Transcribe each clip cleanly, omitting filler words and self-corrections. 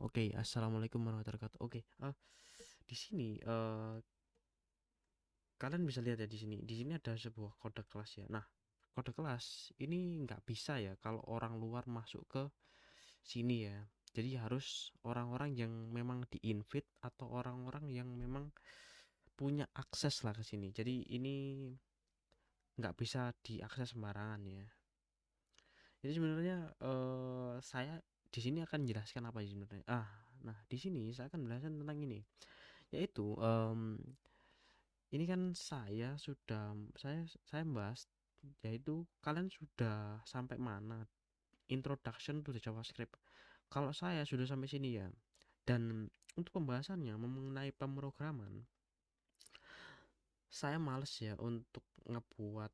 Oke, assalamualaikum warahmatullahi wabarakatuh. Oke, di sini kalian bisa lihat ya di sini. Di sini ada sebuah kode kelas ya. Nah, kode kelas ini nggak bisa ya kalau orang luar masuk ke sini ya. Jadi harus orang-orang yang memang di-invite atau orang-orang yang memang punya akses lah ke sini. Jadi ini nggak bisa diakses sembarangan ya. Jadi sebenarnya saya di sini akan menjelaskan apa sih sebenarnya. Nah di sini saya akan menjelaskan tentang ini, yaitu ini kan saya membahas, yaitu kalian sudah sampai mana introduction to the JavaScript. Kalau saya sudah sampai sini ya. Dan untuk pembahasannya mengenai pemrograman, saya males ya untuk ngebuat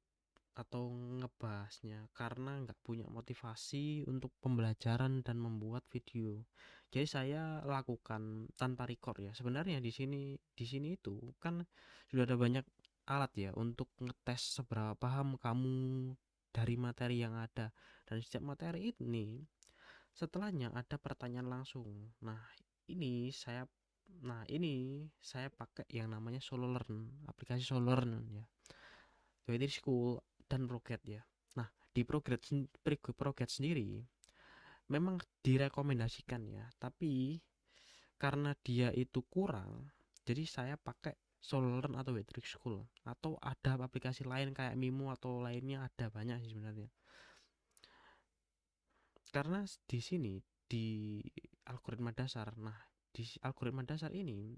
atau ngebahasnya karena nggak punya motivasi untuk pembelajaran dan membuat video. Jadi saya lakukan tanpa record ya. Sebenarnya di sini itu kan sudah ada banyak alat ya untuk ngetes seberapa paham kamu dari materi yang ada. Dan setiap materi ini setelahnya ada pertanyaan langsung. Ini saya ini saya pakai yang namanya Solo Learn, aplikasi Solo Learn ya. Jadi School dan Prograde ya. Nah, di Prograde sendiri memang direkomendasikan ya, tapi karena dia itu kurang, jadi saya pakai Sollearn atau Wetrick School, atau ada aplikasi lain kayak Mimo atau lainnya, ada banyak sih sebenarnya. Karena di sini di algoritma dasar. Nah, di algoritma dasar ini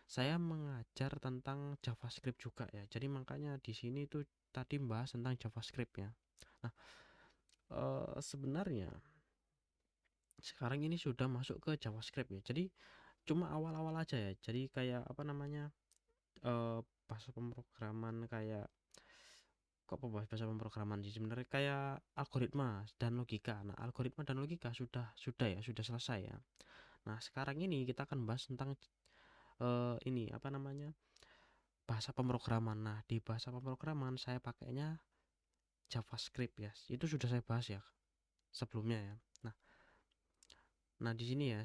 saya mengajar tentang JavaScript juga ya. Jadi makanya di sini tuh tadi membahas tentang JavaScript ya. Nah, sebenarnya sekarang ini sudah masuk ke JavaScript ya. Jadi cuma awal-awal aja ya. Jadi kayak apa namanya? Bahasa pemrograman kayak kok bahasa pemrograman sih sebenarnya, kayak algoritma dan logika. Nah, algoritma dan logika sudah selesai ya. Nah, sekarang ini kita akan bahas tentang ini apa namanya? Bahasa pemrograman. Nah, di bahasa pemrograman saya pakainya JavaScript ya. Itu sudah saya bahas ya sebelumnya ya. Nah, nah di sini ya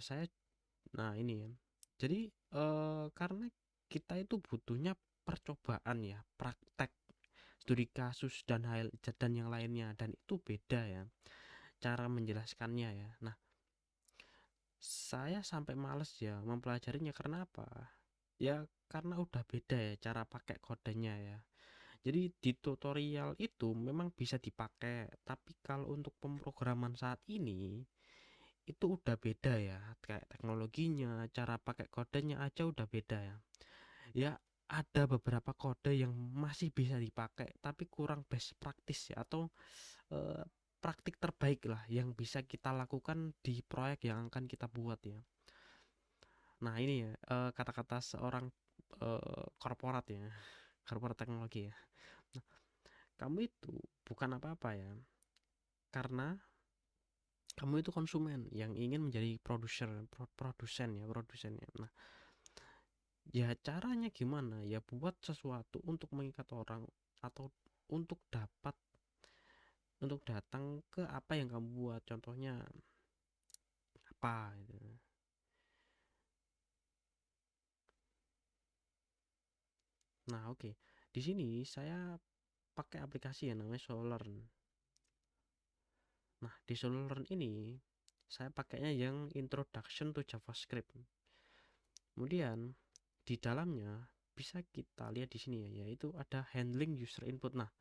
ini ya. Jadi karena kita itu butuhnya percobaan ya, praktek, studi kasus dan yang lainnya, dan itu beda ya cara menjelaskannya ya. Nah, saya sampai males ya mempelajarinya karena apa? Ya karena udah beda ya cara pakai kodenya ya. Jadi di tutorial itu memang bisa dipakai, tapi kalau untuk pemrograman saat ini itu udah beda ya, kayak teknologinya, cara pakai kodenya aja udah beda ya. Ya ada beberapa kode yang masih bisa dipakai tapi kurang best practice ya, atau eh, praktik terbaik lah yang bisa kita lakukan di proyek yang akan kita buat ya. Nah ini ya kata-kata seorang korporat ya, korporat teknologi ya. Nah, kamu itu bukan apa-apa ya, karena kamu itu konsumen yang ingin menjadi produsen ya. Nah, ya caranya gimana ya, buat sesuatu untuk mengikat orang, atau untuk dapat untuk datang ke apa yang kamu buat, contohnya apa gitu. Nah oke, di sini saya pakai aplikasi yang namanya Sollearn. Nah di Sollearn ini saya pakainya yang Introduction to JavaScript. Kemudian di dalamnya bisa kita lihat di sini ya, yaitu ada handling user input. Nah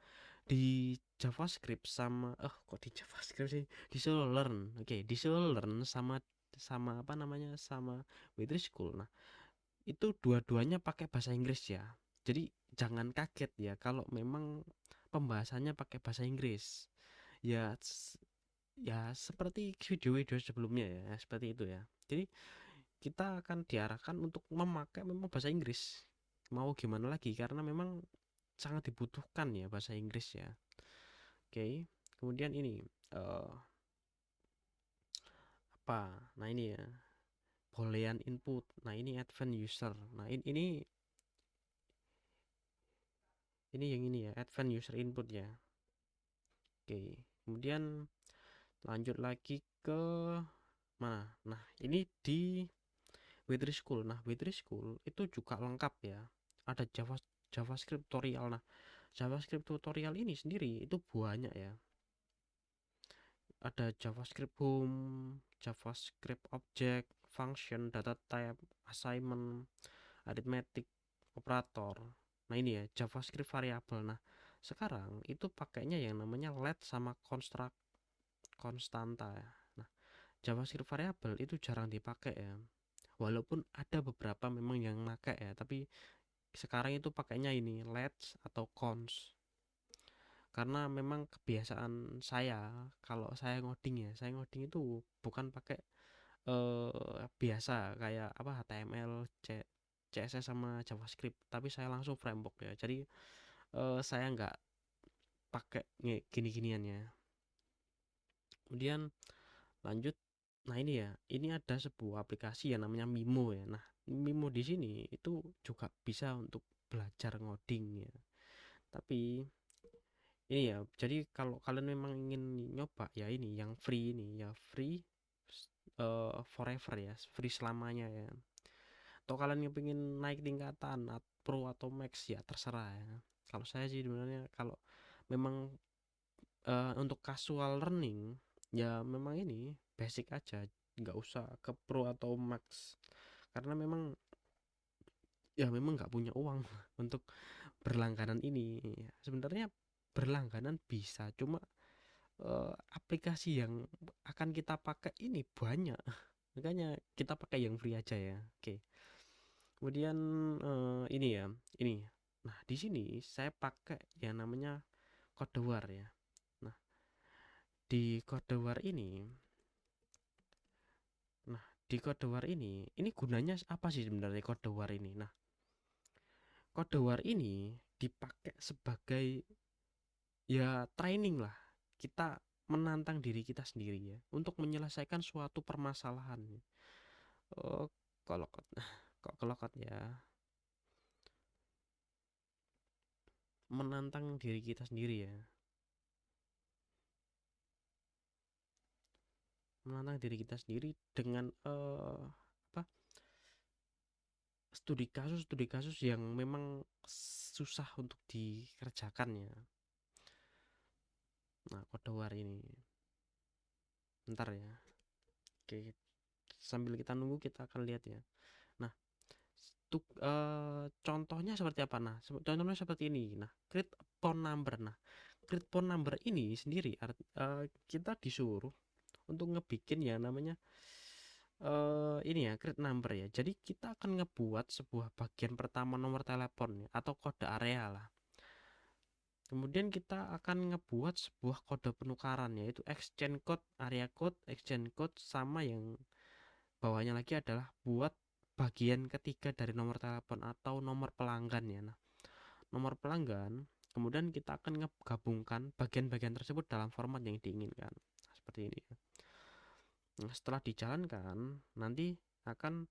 di JavaScript sama kok di JavaScript sih, di Solo Learn. Oke, di Solo Learn sama sama apa namanya, sama Witry School. Nah itu dua-duanya pakai bahasa Inggris ya. Jadi jangan kaget ya kalau memang pembahasannya pakai bahasa Inggris ya. Ya seperti video-video sebelumnya ya, seperti itu ya. Jadi kita akan diarahkan untuk memakai memang bahasa Inggris, mau gimana lagi, karena memang sangat dibutuhkan ya bahasa Inggris ya. Oke, kemudian ini eh, apa? Nah ini ya, boolean input. Nah ini advanced user. Nah ini yang ini ya, advanced user input ya. Oke, kemudian lanjut lagi ke Mana? Nah, ini di W3 School. Nah, W3 School itu juga lengkap ya. Ada JavaScript tutorial. Nah, JavaScript tutorial ini sendiri itu banyak ya. Ada JavaScript home, JavaScript object, function, data type, assignment, arithmetic, operator. Nah, ini ya JavaScript variabel. Nah, sekarang itu pakainya yang namanya let sama construct konstanta ya. Nah, JavaScript variabel itu jarang dipakai ya. Walaupun ada beberapa memang yang pakai ya, tapi sekarang itu pakainya ini let atau cons. Karena memang kebiasaan saya kalau saya ngoding itu bukan pakai biasa kayak apa HTML, CSS sama JavaScript, tapi saya langsung framework ya. Jadi saya nggak pakai gini-ginian ya. Kemudian lanjut, nah ini ya, ini ada sebuah aplikasi yang namanya Mimo ya. Nah, Mimo di sini itu juga bisa untuk belajar ngoding ya. Tapi ini ya, jadi kalau kalian memang ingin nyoba ya ini yang free ini ya, free forever ya, free selamanya ya. Atau kalian yang pengen naik tingkatan pro atau max ya terserah ya. Kalau saya sih sebenarnya kalau memang untuk casual learning ya memang ini basic aja, nggak usah ke pro atau max, karena memang ya memang nggak punya uang untuk berlangganan ini. Sebenarnya berlangganan bisa, cuma aplikasi yang akan kita pakai ini banyak, makanya kita pakai yang free aja ya. Oke. Kemudian ini ya, ini. Nah, di sini saya pakai yang namanya Codewar ya. Nah, di Codewar ini, nah di Codewar ini gunanya apa sih sebenarnya Codewar ini? Nah, Codewar ini dipakai sebagai ya training lah. Kita menantang diri kita sendiri ya untuk menyelesaikan suatu permasalahan. Oh, kalau kok kelokot ya, menantang diri kita sendiri ya, menantang diri kita sendiri dengan apa, studi kasus yang memang susah untuk dikerjakan ya. Nah, kode war ini ntar ya. Oke, sambil kita nunggu kita akan lihat ya. Nah, untuk contohnya seperti apa? Nah, contohnya seperti ini. Nah, create phone number. Nah, create phone number ini sendiri kita disuruh untuk ngebikin ya namanya ini ya create number ya. Jadi kita akan ngebuat sebuah bagian pertama nomor telepon ya, atau kode area lah. Kemudian kita akan ngebuat sebuah kode penukaran, yaitu exchange code, area code, exchange code, sama yang bawahnya lagi adalah buat bagian ketiga dari nomor telepon atau nomor pelanggan ya. Nah, nomor pelanggan, kemudian kita akan menggabungkan bagian-bagian tersebut dalam format yang diinginkan. Nah, seperti ini ya. Nah, setelah dijalankan, nanti akan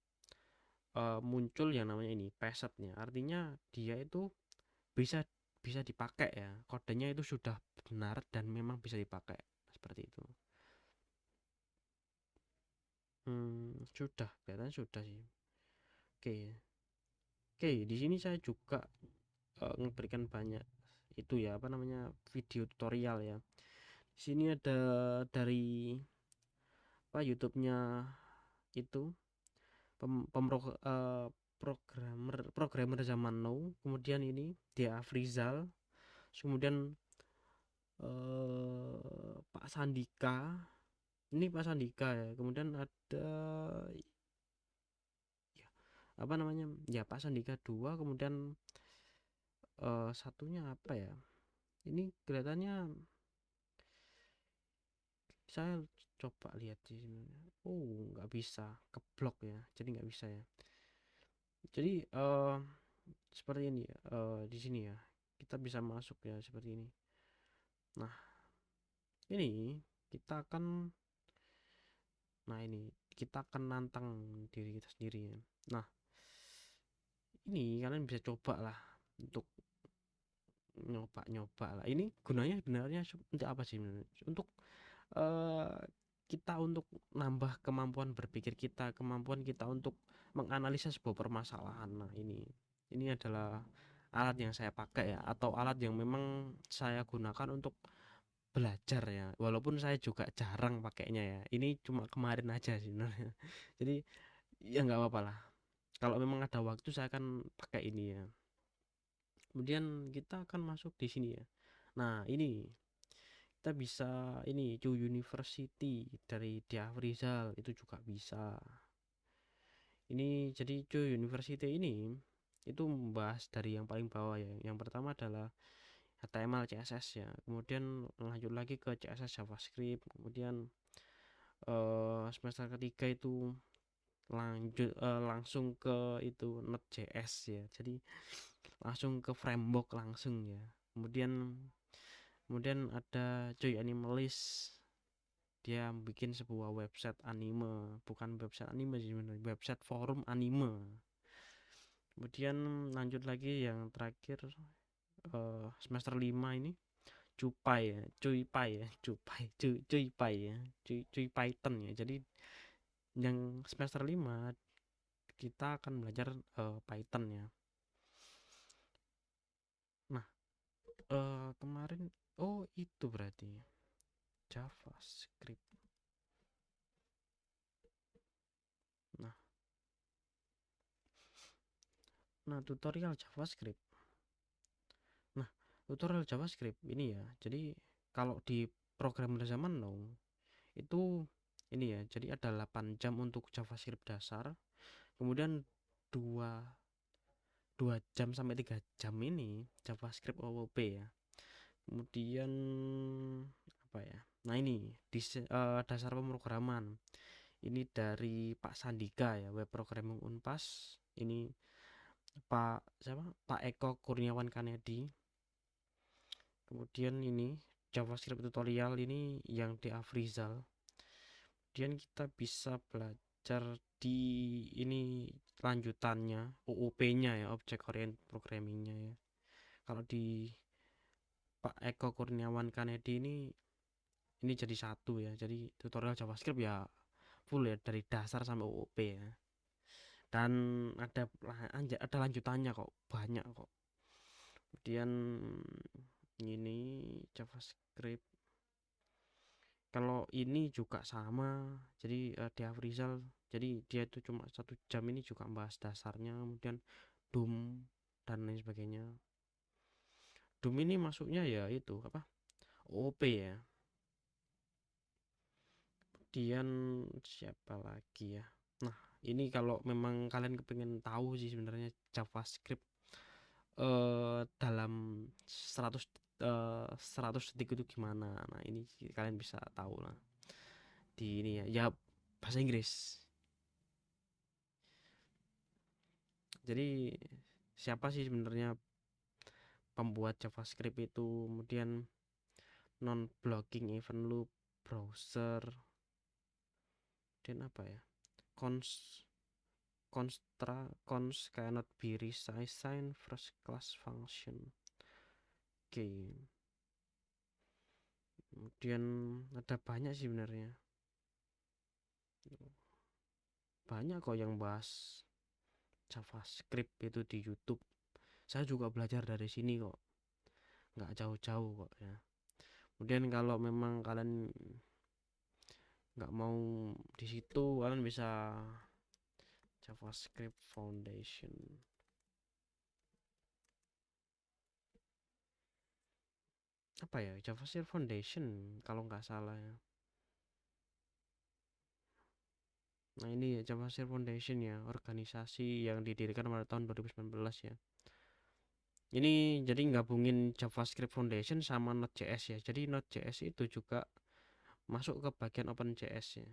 muncul yang namanya ini pesetnya. Artinya dia itu bisa bisa dipakai ya. Kodenya itu sudah benar dan memang bisa dipakai. Seperti itu. Sudah, kelihatan sudah sih. Oke. Oke, di sini saya juga memberikan banyak itu ya, apa namanya, video tutorial ya. Di sini ada dari apa YouTube-nya itu programmer zaman now, kemudian ini dia Afrizal, kemudian Pak Sandika, ini Pak Sandika ya, kemudian ada ya, apa namanya ya, Pak Sandika 2, kemudian satunya apa ya, ini kelihatannya saya coba lihat di sini. Oh, nggak bisa, keblok ya, jadi nggak bisa ya. Jadi seperti ini ya, di sini ya kita bisa masuk ya seperti ini. Nah, ini kita akan, nah ini kita akan nantang diri kita sendiri ya. Nah, ini kalian bisa coba lah untuk nyoba-nyoba lah. Ini gunanya sebenarnya untuk apa sih? Untuk eh, kita untuk nambah kemampuan berpikir kita, kemampuan kita untuk menganalisa sebuah permasalahan. Nah, ini adalah alat yang saya pakai ya, atau alat yang memang saya gunakan untuk belajar ya. Walaupun saya juga jarang pakainya ya. Ini cuma kemarin aja sih sebenarnya. Jadi ya nggak apa-apa lah. Kalau memang ada waktu saya akan pakai ini ya. Kemudian kita akan masuk di sini ya. Nah, ini kita bisa ini Cu University dari Diafrizal itu juga bisa. Ini jadi Cu University ini itu membahas dari yang paling bawah ya. Yang pertama adalah HTML CSS ya. Kemudian lanjut lagi ke CSS JavaScript. Kemudian semester ketiga itu langsung ke itu Node.js ya. Jadi langsung ke framework langsung ya. Kemudian kemudian ada Joy Animalist, dia bikin sebuah website anime, bukan website anime sih sebenarnya, website forum anime. Kemudian lanjut lagi yang terakhir semester 5 ini Cupai ya, Cuipai ya, Cuipai ya, Cuy Python ya. Jadi yang semester 5 kita akan belajar Python ya. Nah, kemarin oh itu berarti JavaScript. Nah, tutorial JavaScript. Nah, tutorial JavaScript ini ya. Jadi kalau di programmer zaman now itu ini ya. Jadi ada 8 jam untuk JavaScript dasar. Kemudian 2 2 jam sampai 3 jam ini JavaScript OOP ya. Kemudian apa ya? Nah, ini dasar pemrograman. Ini dari Pak Sandika ya, web programming Unpas. Ini Pak siapa? Pak Eko Kurniawan Kanedi. Kemudian ini JavaScript tutorial ini yang di Afrizal. Kemudian kita bisa belajar di ini lanjutannya OOP-nya ya, Object Oriented Programming-nya ya. Kalau di Pak Eko Kurniawan Kanedi ini jadi satu ya. Jadi tutorial JavaScript ya full ya dari dasar sampai OOP ya. Dan ada lanjutannya kok, banyak kok. Kemudian ini JavaScript, kalau ini juga sama. Jadi di Afrizal, jadi dia itu cuma 1 jam, ini juga bahas dasarnya. Kemudian Doom dan lain sebagainya. Doom ini masuknya ya itu apa, OOP ya. Kemudian siapa lagi ya? Nah, ini kalau memang kalian kepengen tahu sih sebenarnya JavaScript dalam 100 detik itu gimana. Nah, ini kalian bisa tahu lah di ini ya, ya bahasa Inggris. Jadi siapa sih sebenarnya pembuat JavaScript itu? Kemudian non blocking event loop, browser, dan apa ya, cons cons cannot be resized first class function. Oke, kemudian ada banyak sih sebenarnya, banyak kok yang bahas JavaScript itu di YouTube. Saya juga belajar dari sini kok, nggak jauh-jauh kok ya. Kemudian kalau memang kalian nggak mau di situ, kalian bisa JavaScript Foundation. Apa ya, JavaScript Foundation kalau nggak salah ya. Nah, ini ya JavaScript Foundation ya, organisasi yang didirikan pada tahun 2019 ya. Ini jadi gabungin JavaScript Foundation sama Node.js ya. Jadi Node.js itu juga masuk ke bagian OpenJS ya.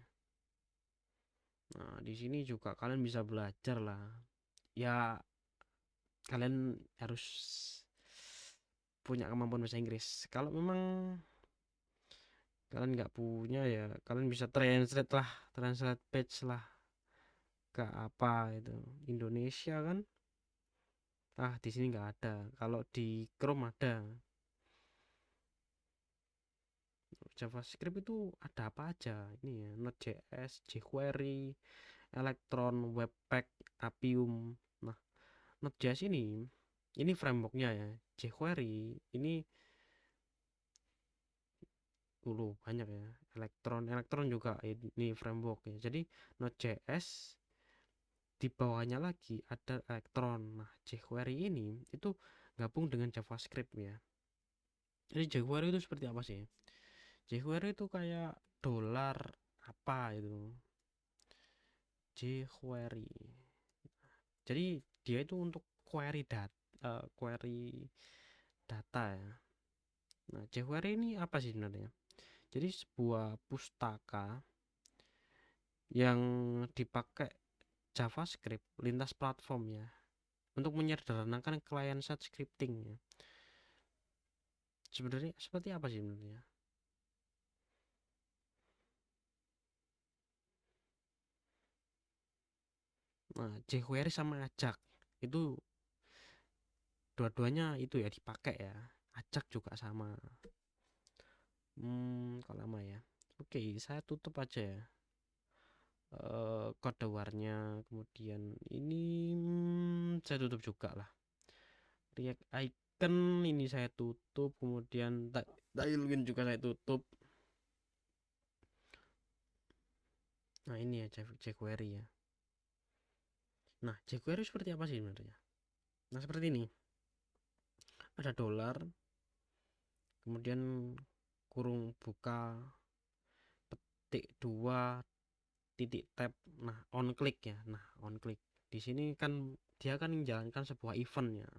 Nah, di sini juga kalian bisa belajar lah. Ya, kalian harus punya kemampuan bahasa Inggris. Kalau memang kalian nggak punya ya, kalian bisa translate lah, translate page lah ke apa itu Indonesia kan. Di sini nggak ada. Kalau di Chrome ada. JavaScript itu ada apa aja? Ini ya, Node.js, jQuery, Electron, Webpack, Appium. Nah, Node.js ini frameworknya ya. jQuery ini dulu banyak ya. Electron juga ini framework ya. Jadi Node.js di bawahnya lagi ada Electron. Nah, jQuery ini itu gabung dengan JavaScript ya. Jadi jQuery itu seperti apa sih? jQuery itu kayak dolar apa itu? jQuery. Jadi dia itu untuk query data ya. Nah, jQuery ini apa sih sebenarnya? Jadi sebuah pustaka yang dipakai JavaScript lintas platform ya untuk menyederhanakan client side scripting ya. Sebenarnya seperti apa sih sebenarnya? Nah, jQuery sama Ajax itu dua-duanya itu ya dipakai ya. Ajax juga sama. Kok lama ya? Oke, saya tutup aja ya. Kode warnya kemudian ini saya tutup juga lah. React icon ini saya tutup, kemudian Tailwind juga saya tutup. Nah, ini ya jQuery ya. Nah, jQuery seperti apa sih sebenarnya? Nah, seperti ini. Ada dolar, kemudian kurung buka, petik dua, titik tab. Nah, on click ya. Nah, on click. Di sini kan dia kan menjalankan sebuah event ya.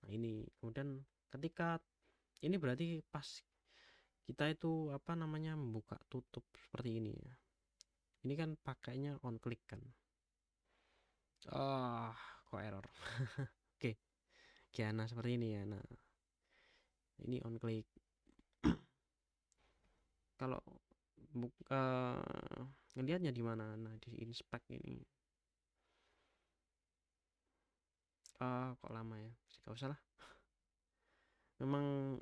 Nah, ini kemudian ketika ini berarti pas kita itu apa namanya membuka tutup seperti ini ya. Ini kan pakainya on click kan. Ah, kok error. Oke, Kiana seperti ini ya. Nah, ini on click. Kalau ngelihatnya di mana? Nah, di inspect ini. Kok lama ya? Gak usah lah. Memang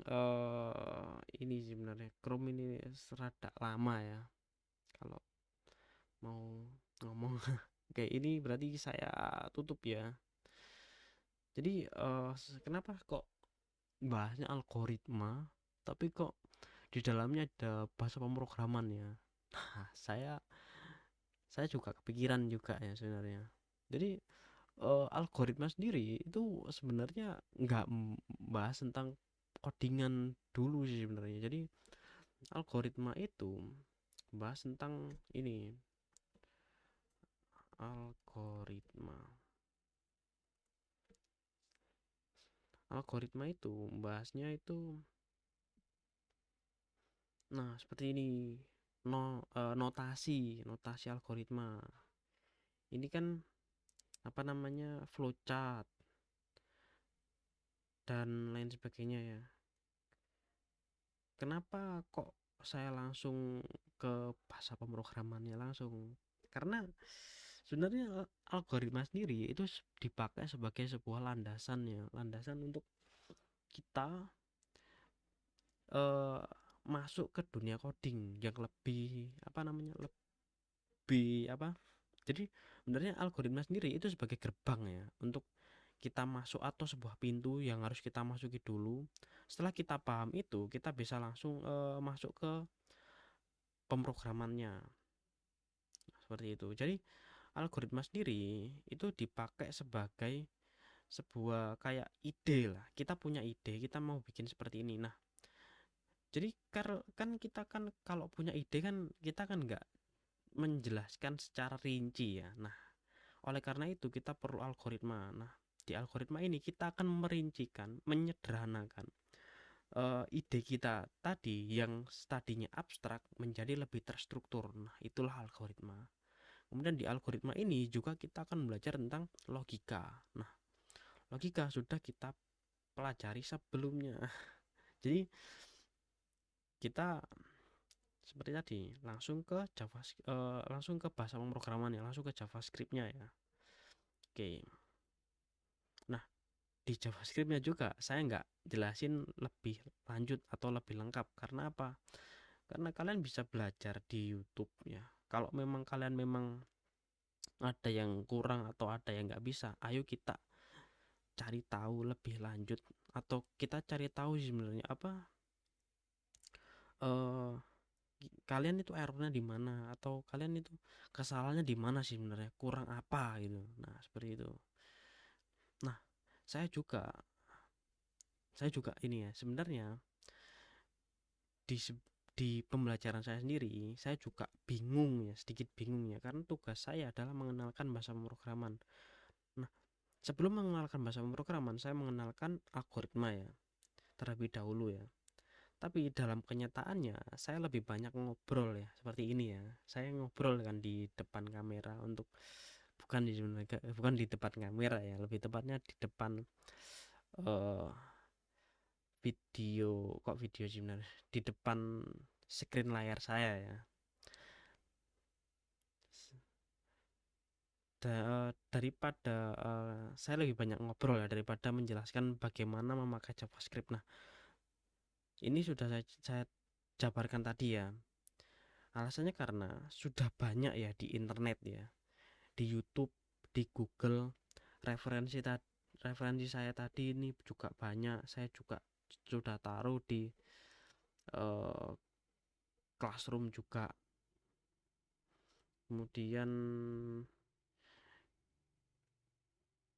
ini sebenarnya Chrome ini serada lama ya. Kalau mau ngomong. Oke, ini berarti saya tutup ya. Jadi kenapa kok bahasnya algoritma, tapi kok di dalamnya ada bahasa pemrograman ya? Nah, saya juga kepikiran juga ya sebenarnya. Jadi algoritma sendiri itu sebenarnya nggak bahas tentang codingan dulu sih sebenarnya. Jadi algoritma itu bahas tentang ini algoritma. Algoritma itu bahasnya itu nah seperti ini notasi algoritma. Ini kan apa namanya flowchart dan lain sebagainya ya. Kenapa kok saya langsung ke bahasa pemrogramannya langsung? Karena sebenarnya algoritma sendiri itu dipakai sebagai sebuah landasan ya, landasan untuk kita eh, masuk ke dunia coding yang lebih apa namanya lebih apa? Jadi sebenarnya algoritma sendiri itu sebagai gerbang ya untuk kita masuk atau sebuah pintu yang harus kita masuki dulu. Setelah kita paham itu, kita bisa langsung masuk ke pemrogramannya. Seperti itu. Jadi algoritma sendiri itu dipakai sebagai sebuah kayak ide lah. Kita punya ide, kita mau bikin seperti ini. Nah, jadi kan kita kan kalau punya ide kan kita kan nggak menjelaskan secara rinci ya. Nah, oleh karena itu kita perlu algoritma. Nah, di algoritma ini kita akan merincikan, menyederhanakan ide kita tadi yang tadinya abstrak menjadi lebih terstruktur. Nah, itulah algoritma. Kemudian di algoritma ini juga kita akan belajar tentang logika. Nah, logika sudah kita pelajari sebelumnya. Jadi kita seperti tadi langsung ke langsung ke bahasa pemrograman ya, langsung ke JavaScript-nya ya. Oke. Nah, di JavaScript-nya juga saya nggak jelasin lebih lanjut atau lebih lengkap karena apa? karena kalian bisa belajar di YouTube ya. Kalau memang kalian memang ada yang kurang atau ada yang nggak bisa, ayo kita cari tahu lebih lanjut, atau kita cari tahu sebenarnya apa eh kalian itu errornya di mana, atau kalian itu kesalahannya di mana sih sebenarnya, kurang apa gitu. Nah, seperti itu. Nah, saya juga ini ya, sebenarnya di di pembelajaran saya sendiri, saya juga bingung ya, sedikit bingung ya, karena tugas saya adalah mengenalkan bahasa pemrograman. Nah, sebelum mengenalkan bahasa pemrograman, saya mengenalkan algoritma ya, terlebih dahulu ya. Tapi dalam kenyataannya, saya lebih banyak ngobrol ya, seperti ini ya. Saya ngobrol kan di depan kamera untuk bukan di depan kamera ya, lebih tepatnya di depan eh video, kok video sih sebenarnya, di depan screen layar saya ya. Daripada saya lebih banyak ngobrol ya daripada menjelaskan bagaimana memakai JavaScript. Nah, ini sudah saya jabarkan tadi ya. Alasannya karena sudah banyak ya di internet ya, di YouTube, di Google, referensi referensi saya tadi ini juga banyak. Saya juga sudah taruh di eh, Classroom juga. Kemudian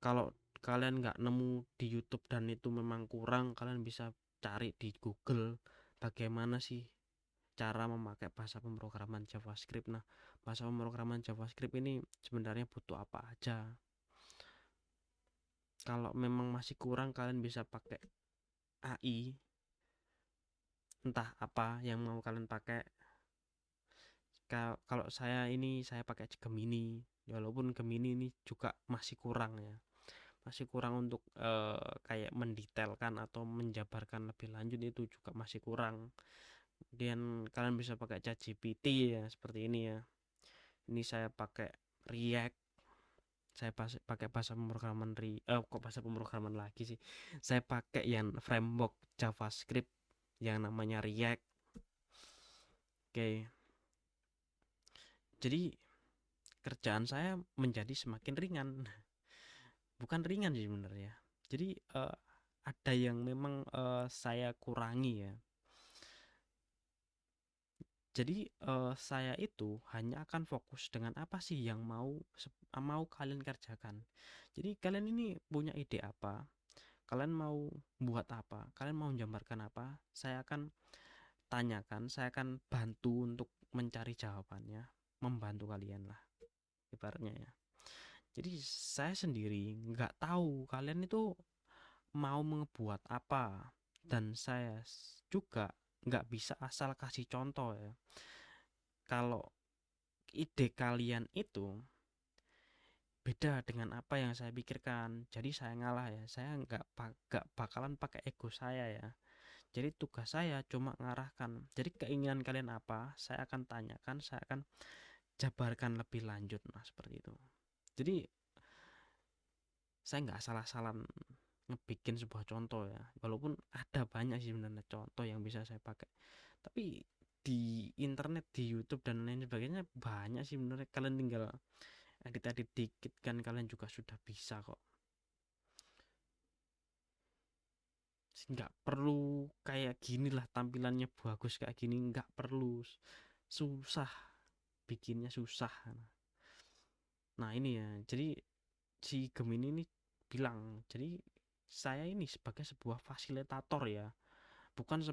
kalau kalian nggak nemu di YouTube dan itu memang kurang, kalian bisa cari di Google bagaimana sih cara memakai bahasa pemrograman JavaScript. Nah, bahasa pemrograman JavaScript ini sebenarnya butuh apa aja. Kalau memang masih kurang, kalian bisa pakai AI, entah apa yang mau kalian pakai. Kalau saya pakai Gemini, walaupun Gemini ini juga masih kurang ya, masih kurang untuk kayak mendetailkan atau menjabarkan lebih lanjut, itu juga masih kurang. Kemudian kalian bisa pakai ChatGPT ya, seperti ini ya. Ini saya pakai React, saya pakai bahasa pemrograman kok bahasa pemrograman lagi sih, saya pakai yang framework JavaScript yang namanya React. Oke, jadi kerjaan saya menjadi semakin ringan. Bukan ringan sih sebenarnya, jadi ada yang memang saya kurangi ya. Jadi saya itu hanya akan fokus dengan apa sih yang mau kalian kerjakan. Jadi kalian ini punya ide apa, kalian mau buat apa, kalian mau gambarkan apa, saya akan tanyakan, saya akan bantu untuk mencari jawabannya, membantu kalian lah ibaratnya ya. Jadi saya sendiri nggak tahu kalian itu mau membuat apa, dan saya juga nggak bisa asal kasih contoh ya. Kalau ide kalian itu beda dengan apa yang saya pikirkan, jadi saya ngalah ya, saya nggak bakalan pakai ego saya ya. Jadi tugas saya cuma ngarahkan, jadi keinginan kalian apa saya akan tanyakan, saya akan jabarkan lebih lanjut. Nah, seperti itu. Jadi saya nggak salah-salah ngebikin sebuah contoh ya, walaupun ada banyak sih sebenarnya contoh yang bisa saya pakai, tapi di internet, di YouTube dan lain sebagainya banyak sih sebenarnya. Kalian tinggal edit-edit dikit kan kalian juga sudah bisa kok. Nggak perlu kayak gini lah tampilannya bagus kayak gini, nggak perlu susah, bikinnya susah. Nah ini ya, jadi si Gemini ini bilang, jadi saya ini sebagai sebuah fasilitator ya, bukan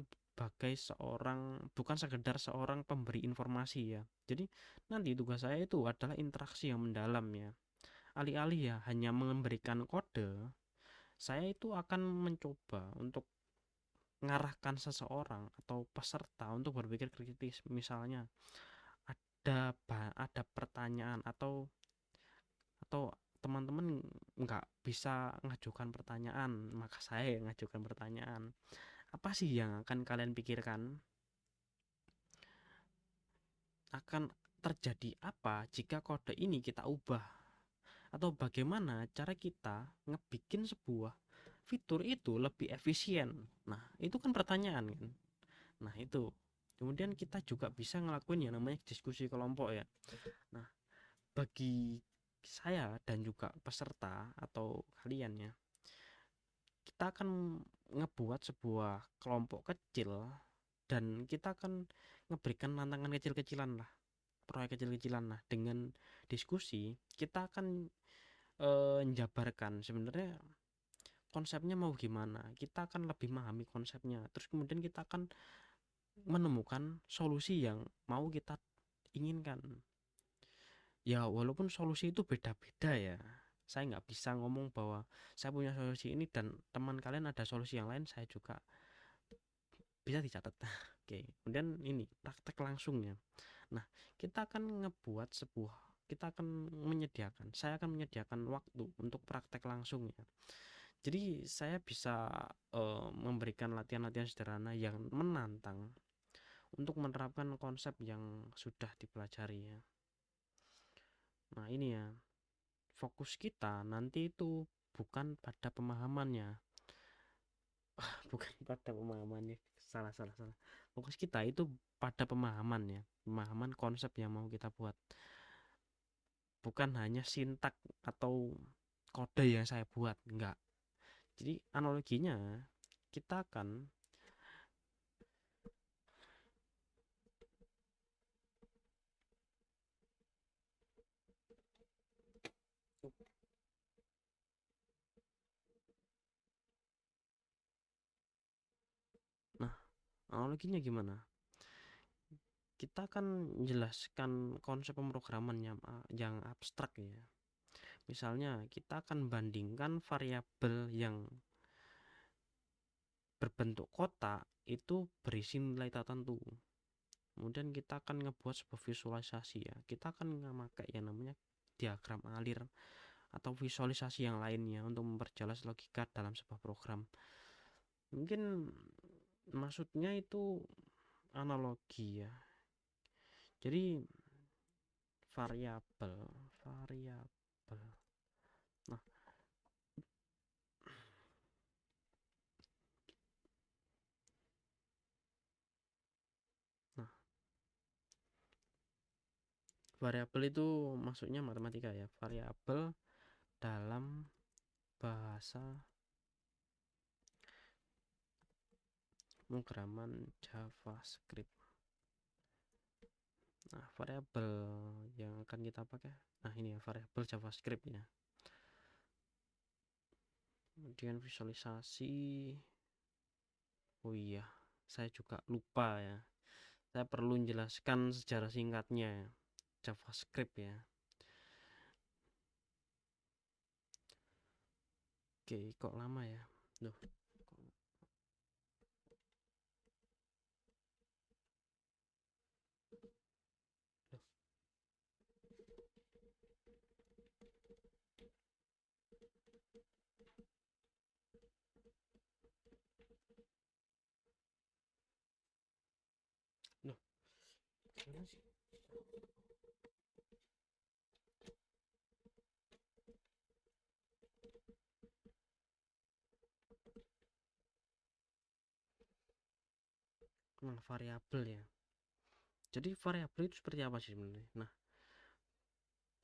sekedar seorang pemberi informasi ya. Jadi nanti tugas saya itu adalah interaksi yang mendalam ya. Alih-alih ya hanya memberikan kode, saya itu akan mencoba untuk mengarahkan seseorang atau peserta untuk berpikir kritis. Misalnya ada pertanyaan, atau teman-teman nggak bisa ngajukan pertanyaan, maka saya yang ngajukan pertanyaan. Apa sih yang akan kalian pikirkan? Akan terjadi apa jika kode ini kita ubah? Atau bagaimana cara kita ngebikin sebuah fitur itu lebih efisien? Nah, itu kan pertanyaan kan? Nah, itu. Kemudian kita juga bisa ngelakuin yang namanya diskusi kelompok ya. Nah, bagi saya dan juga peserta atau kalian ya, kita akan ngebuat sebuah kelompok kecil dan kita akan ngeberikan tantangan kecil-kecilan lah, proyek kecil-kecilan lah. Dengan diskusi kita akan menjabarkan sebenarnya konsepnya mau gimana, kita akan lebih memahami konsepnya, terus kemudian kita akan menemukan solusi yang mau kita inginkan. Ya walaupun solusi itu beda-beda ya, saya nggak bisa ngomong bahwa saya punya solusi ini dan teman kalian ada solusi yang lain, saya juga bisa dicatat. Oke, kemudian ini praktek langsungnya. Nah, kita akan ngebuat sebuah, kita akan menyediakan, saya akan menyediakan waktu untuk praktek langsungnya. Jadi saya bisa memberikan latihan-latihan sederhana yang menantang untuk menerapkan konsep yang sudah dipelajari ya. Nah ini ya, fokus kita nanti itu bukan pada pemahamannya, bukan pada pemahamannya, salah. Fokus kita itu pada pemahaman ya, pemahaman konsep yang mau kita buat, bukan hanya sintak atau kode yang saya buat, enggak. Jadi analoginya kita akan nah analoginya gimana? Kita akan menjelaskan konsep pemrograman yang abstrak ya. Misalnya kita akan bandingkan variabel yang berbentuk kotak itu berisi nilai tertentu. Kemudian kita akan ngebuat sebuah visualisasi ya. Kita akan memakai yang namanya diagram alir atau visualisasi yang lainnya untuk memperjelas logika dalam sebuah program. Mungkin maksudnya itu analogi ya. Jadi variabel. Nah, nah, variabel itu maksudnya matematika ya. Variabel dalam bahasa pemrograman JavaScript. Nah, variabel yang akan kita pakai, nah ini ya variabel JavaScript ya. Kemudian visualisasi, oh iya, saya juga lupa ya. Saya perlu menjelaskan sejarah singkatnya ya. JavaScript ya. Oke, kok lama ya? Loh, loh, gimana sih? Nah, variabel ya. Jadi variabel itu seperti apa sih sebenarnya? Nah,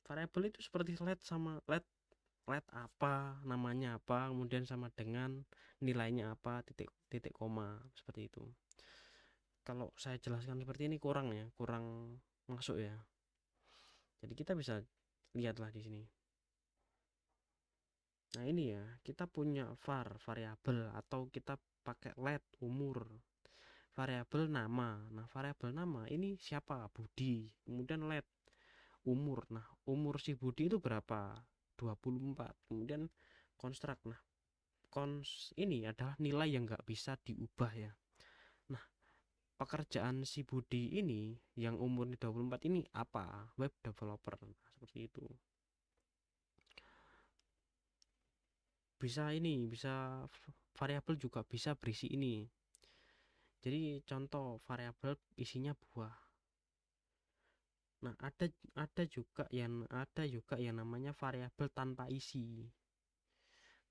variabel itu seperti let apa, namanya apa, kemudian sama dengan nilainya apa, titik titik koma, seperti itu. Kalau saya jelaskan seperti ini kurang masuk ya. Jadi kita bisa lihatlah di sini. Nah, ini ya, kita punya variabel atau kita pakai let umur. Variabel nama. Nah, variabel nama ini siapa? Budi. Kemudian let umur. Nah, umur si Budi itu berapa? 24. Kemudian konstrak. Nah, ini adalah nilai yang nggak bisa diubah ya. Nah, pekerjaan si Budi ini yang umurnya 24 ini apa? Web developer. Nah, seperti itu. Bisa variabel juga bisa berisi ini. Jadi contoh variabel isinya buah. Nah, ada juga yang namanya variabel tanpa isi.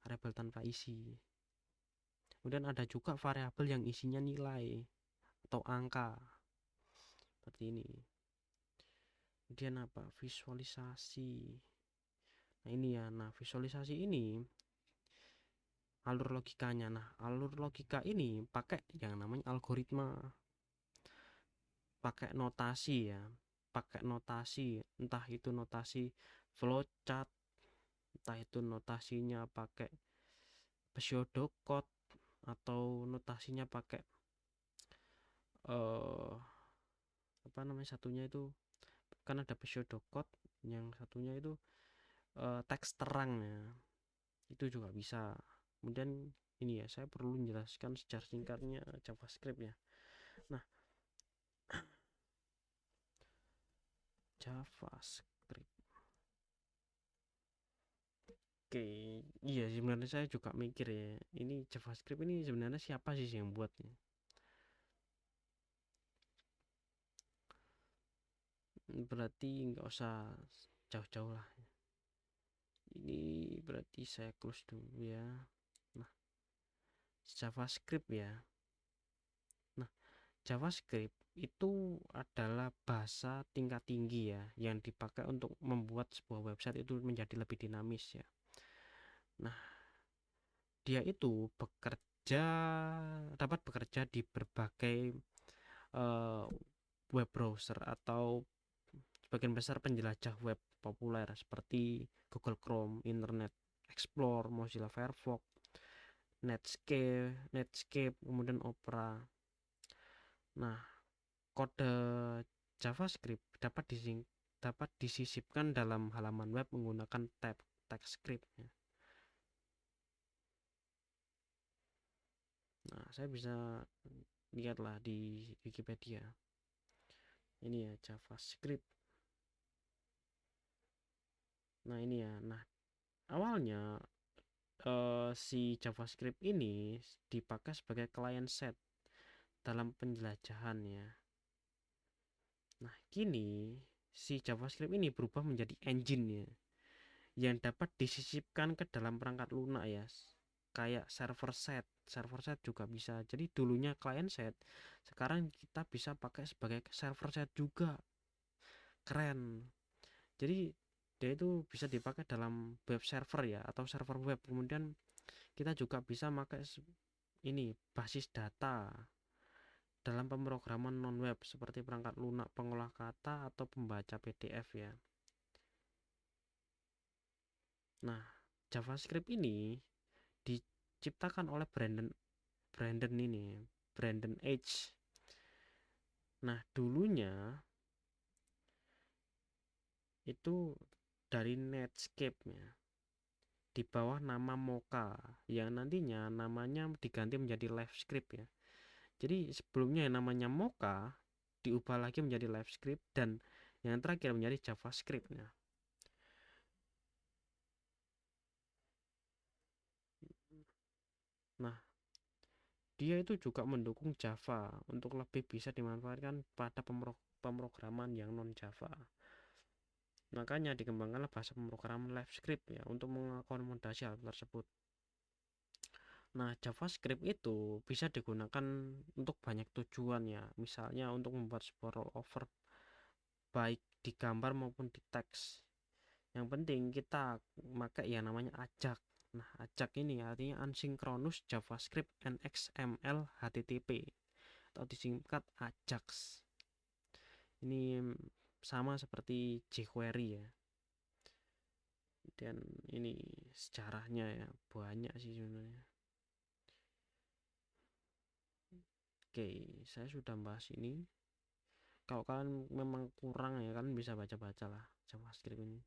Variabel tanpa isi. Kemudian ada juga variabel yang isinya nilai atau angka. seperti ini. Kemudian apa, visualisasi. Nah ini ya, nah visualisasi ini alur logikanya. Nah alur logika ini pakai yang namanya algoritma, pakai notasi ya, pakai notasi, entah itu notasi flowchart, entah itu notasinya pakai pseudocode, atau notasinya pakai eh apa namanya satunya itu, kan ada pseudocode, yang satunya itu teks terang ya, itu juga bisa. Kemudian ini ya, saya perlu menjelaskan secara singkatnya JavaScript ya. Nah JavaScript, oke, iya sebenarnya saya juga mikir ya, ini JavaScript ini sebenarnya siapa sih yang buatnya. Berarti nggak usah jauh-jauh lah, ini berarti saya close dulu ya. Nah JavaScript ya, nah JavaScript itu adalah bahasa tingkat tinggi ya, yang dipakai untuk membuat sebuah website itu menjadi lebih dinamis ya. Nah dia itu dapat bekerja di berbagai uh, web browser atau sebagian besar penjelajah web populer seperti Google Chrome, Internet Explorer, Mozilla Firefox, Netscape, kemudian Opera. Nah kode JavaScript dapat disisipkan dalam halaman web menggunakan tab TypeScript ya. Nah saya bisa lihatlah di Wikipedia, ini ya JavaScript. Nah ini ya, nah awalnya si JavaScript ini dipakai sebagai client side dalam penjelajahan ya. Nah kini si JavaScript ini berubah menjadi engine ya, yang dapat disisipkan ke dalam perangkat lunak ya, kayak server side juga bisa. Jadi dulunya client side, sekarang kita bisa pakai sebagai server side juga, keren. Jadi dia itu bisa dipakai dalam web server ya, atau server web. Kemudian kita juga bisa pakai ini basis data dalam pemrograman non web seperti perangkat lunak pengolah kata atau pembaca PDF ya. Nah JavaScript ini diciptakan oleh Brandon H. Nah dulunya itu dari Netscape ya, di bawah nama Mocha, yang nantinya namanya diganti menjadi LiveScript ya. Jadi sebelumnya yang namanya Mocha diubah lagi menjadi LiveScript, dan yang terakhir menjadi JavaScript ya. Nah dia itu juga mendukung Java untuk lebih bisa dimanfaatkan pada pemrograman yang non Java. Makanya dikembangkanlah bahasa pemrograman LiveScript ya, untuk mengakomodasi hal tersebut. Nah JavaScript itu bisa digunakan untuk banyak tujuan ya, misalnya untuk membuat sebuah rollover baik di gambar maupun di teks. Yang penting kita pakai yang namanya AJAX. Nah AJAX ini artinya Asynchronous JavaScript and XML HTTP, atau disingkat AJAX. Ini sama seperti jQuery ya. Dan ini sejarahnya ya, banyak sih sebenarnya. Oke, saya sudah bahas ini. Kalau kalian memang kurang ya, kan bisa baca-baca lah JavaScript ini.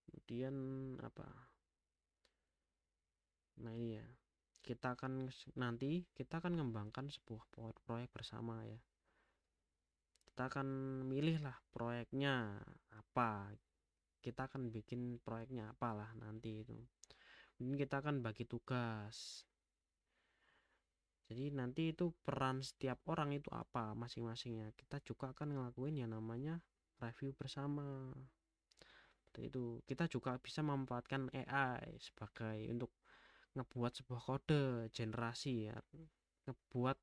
Kemudian apa? Nah ini ya, kita akan mengembangkan sebuah proyek bersama ya. Kita akan milih lah proyeknya apa. Kita akan bikin proyeknya apalah nanti itu. Mungkin kita akan bagi tugas. Jadi nanti itu peran setiap orang itu apa masing-masingnya. Kita juga akan ngelakuin yang namanya review bersama. Itu kita juga bisa memanfaatkan AI sebagai untuk ngebuat sebuah kode generasi ya, ngebuat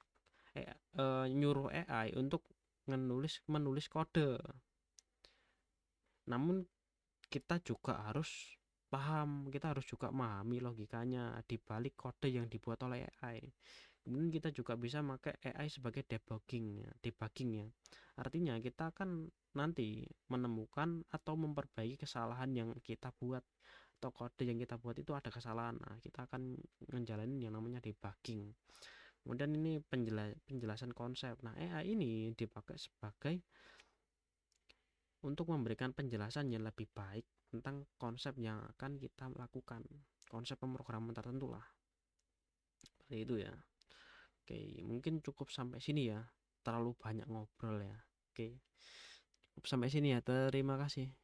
nyuruh AI untuk menulis kode. Namun kita juga harus paham, kita harus juga memahami logikanya di balik kode yang dibuat oleh AI. Kemudian kita juga bisa pakai AI sebagai debugging ya. Artinya kita akan nanti menemukan atau memperbaiki kesalahan yang kita buat, atau kode yang kita buat itu ada kesalahan. Nah, kita akan menjalani yang namanya debugging. Kemudian ini penjelasan konsep. Nah, AI ini dipakai sebagai untuk memberikan penjelasan yang lebih baik tentang konsep yang akan kita lakukan, konsep pemrograman tertentu lah, seperti itu ya. Oke, mungkin cukup sampai sini ya, terlalu banyak ngobrol ya. Oke, cukup sampai sini ya, terima kasih.